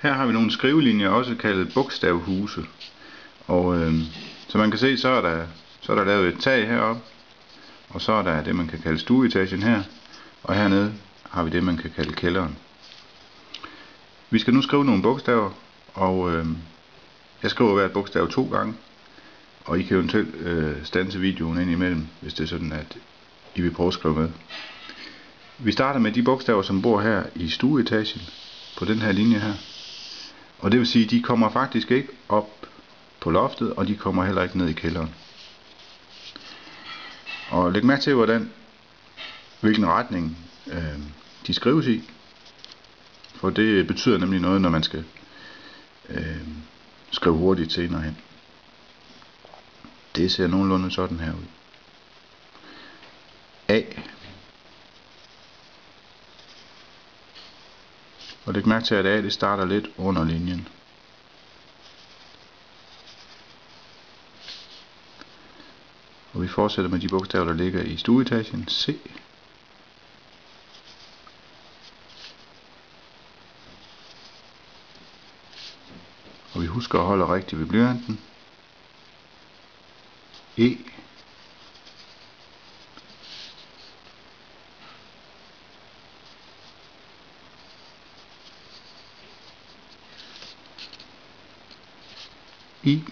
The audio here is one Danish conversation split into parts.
Her har vi nogle skrivelinjer, også kaldet bogstavhuse. Og som man kan se, så er der lavet et tag heroppe, og så er der det, man kan kalde stueetagen her, og hernede har vi det, man kan kalde kælderen. Vi skal nu skrive nogle bogstaver, og jeg skriver hvert bogstav 2 gange, og I kan eventuelt standse videoen ind imellem, hvis det er sådan, at I vil prøve at skrive med. Vi starter med de bogstaver, som bor her i stueetagen, på den her linje her. Og det vil sige, at de kommer faktisk ikke op på loftet, og de kommer heller ikke ned i kælderen. Og læg mærke til, hvilken retning de skrives i. For det betyder nemlig noget, når man skal skrive hurtigt senere hen. Det ser nogenlunde sådan her ud. A. Og læg mærke til, at A det starter lidt under linjen. Og vi fortsætter med de bogstaver, der ligger i stueetagen. C. Og vi husker at holde rigtigt ved blyanten. E. I.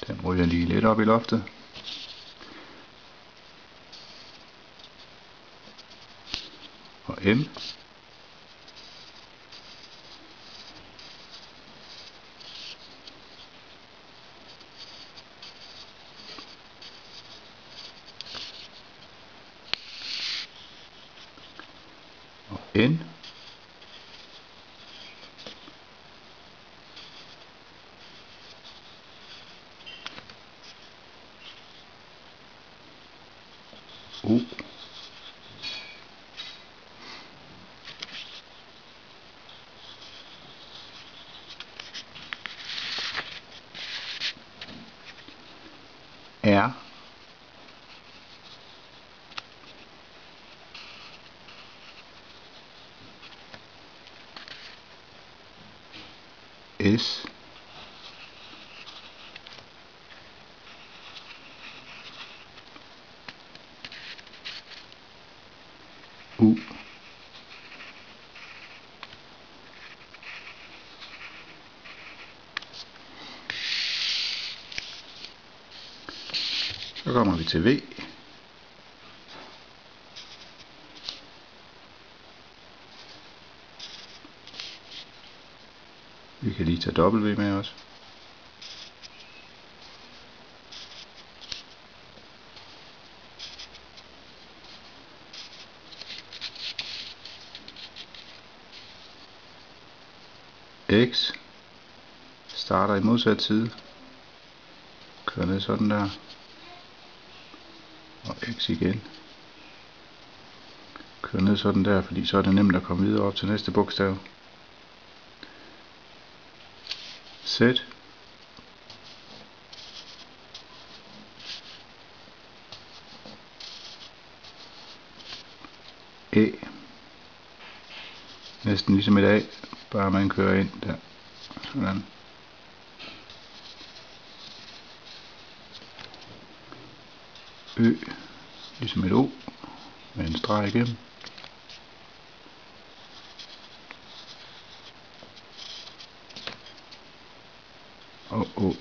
Den ryger lige lidt op i loftet. Og M. Og N. O. R. S. U. Så kommer vi til V. Vi kan lige tage W med os. X starter i modsat side. Kører ned sådan der. Og X igen. Kører ned sådan der, fordi så er det nemt at komme videre op til næste bogstav. Z. E. Næsten ligesom et A, bare man kører ind der. Sådan. Ø. Ligesom et O, med en streg igennem. Og Å.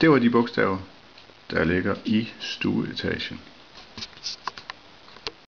Det var de bogstaver, der ligger i stueetagen.